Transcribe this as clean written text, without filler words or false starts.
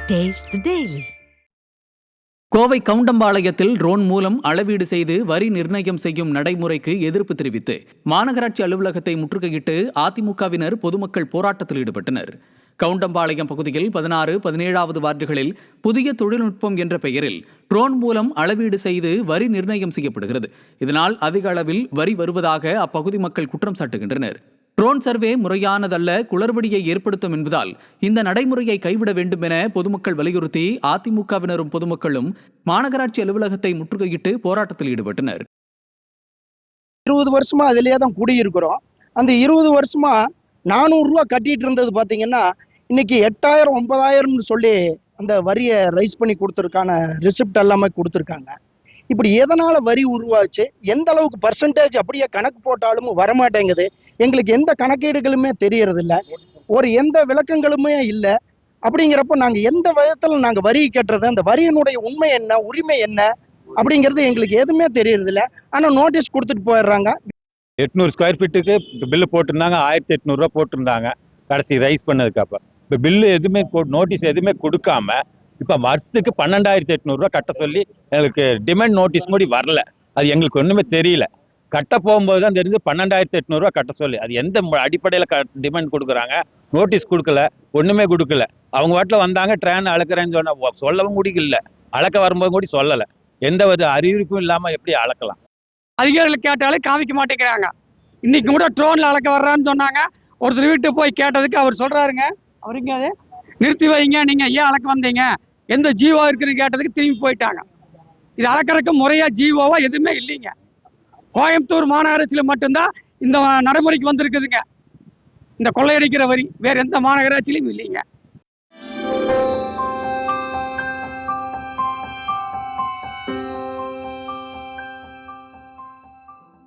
Taste the Daily. Kovai கவுண்டம்பாளையத்தில் drone மூலம் அளவீடு செய்து வரி நிர்ணயம் செய்யும் நடைமுறைக்கு எதிர்ப்பு தெரிவித்து மாநகராட்சி அலுவலகத்தை முற்றுகையிட்டு அதிமுகவினர் பொதுமக்கள் போராட்டத்தில் ஈடுபட்டனர். கவுண்டம்பாளையம் பகுதியில் 16, 17வது வார்டுகளில் புதிய தொழில்நுட்பம் என்ற பெயரில் ட்ரோன் மூலம் அளவீடு செய்து வரி நிர்ணயம் செய்யப்படுகிறது. இதனால் அதிக அளவில் வரி வருவதாக அப்பகுதி மக்கள் குற்றம் சாட்டுகின்றனர். ட்ரோன் சர்வே முறையானதல்ல, குளறுபடியை ஏற்படுத்தும் என்பதால் இந்த நடைமுறையை கைவிட வேண்டும் என பொதுமக்கள் வலியுறுத்தி அதிமுகவினரும் பொதுமக்களும் மாநகராட்சி அலுவலகத்தை முற்றுகையிட்டு போராட்டத்தில் ஈடுபட்டனர். 20 வருஷமா அதிலேயே தான் குடியிருக்கிறோம். அந்த 20 வருஷமா 400 ரூபா கட்டிட்டு இருந்தது பாத்தீங்கன்னா இன்னைக்கு 8000 9000 சொல்லி அந்த வரியை ரைஸ் பண்ணி கொடுத்துருக்கான ரிசிப்ட் எல்லாமே கொடுத்துருக்காங்க. இப்படி எதனால வரி உருவாச்சு, எந்த அளவுக்கு பர்சன்டேஜ் அப்படியே கணக்கு போட்டாலும் வரமாட்டேங்குது. எங்களுக்கு எந்த கணக்கீடுகளுமே தெரியறது இல்லை, ஒரு எந்த விளக்கங்களுமே இல்லை. அப்படிங்கிறப்ப நாங்கள் எந்த விதத்தில் நாங்கள் வரி கட்டுறது, அந்த வரியினுடைய உண்மை என்ன, உரிமை என்ன அப்படிங்கிறது எங்களுக்கு எதுவுமே தெரியறது இல்லை. ஆனால் நோட்டீஸ் கொடுத்துட்டு போயிடுறாங்க. 800 ஸ்கொயர் ஃபீட்டுக்கு பில்லு போட்டிருந்தாங்க, 1800 ரூபா போட்டிருந்தாங்க கடைசி ரைஸ் பண்ணதுக்கு. அப்போ இப்போ பில்லு எதுவுமே நோட்டீஸ் எதுவுமே கொடுக்காம இப்போ வருஷத்துக்கு 12,800 ரூபா கட்ட சொல்லி எங்களுக்கு டிமாண்ட் நோட்டீஸ் கூட வரல. அது எங்களுக்கு ஒன்றுமே தெரியல. கட்ட போகும்போது தான் தெரிஞ்சு 12,800 ரூபா கட்ட சொல்லி. அது எந்த அடிப்படையில் டிமாண்ட் கொடுக்குறாங்க, நோட்டீஸ் கொடுக்கல, ஒன்றுமே கொடுக்கல. அவங்க வாட்டில் வந்தாங்க, ட்ரெயின் அளக்குறேன்னு சொல்லவும் முடியல. அளக்க வரும்போது கூட சொல்லலை. எந்த ஒரு அறிவிப்பும் இல்லாமல் எப்படி அளக்கலாம்? அதிகாரிகள் கேட்டாலே காமிக்க மாட்டேங்கிறாங்க. இன்னைக்கு கூட ட்ரோன்ல அளக்க வர்றான்னு சொன்னாங்க. ஒருத்தர் வீட்டு போய் கேட்டதுக்கு அவர் சொல்றாருங்க, அவருங்க அது நிறுத்தி வைங்க, நீங்க ஏன் அளக்க வந்தீங்க, எந்த ஜீவோ இருக்குன்னு கேட்டதுக்கு திரும்பி போயிட்டாங்க. இது அளக்கறதுக்கு முறையா ஜீவோவா எதுவுமே இல்லைங்க. கோயம்புத்தூர் மாநகராட்சியில் மட்டும்தான் இந்த நடைமுறைக்கு வந்திருக்குதுங்க இந்த கொள்ளையடிக்கிற வரி. வேற எந்த மாநகராட்சியிலும் இல்லைங்க.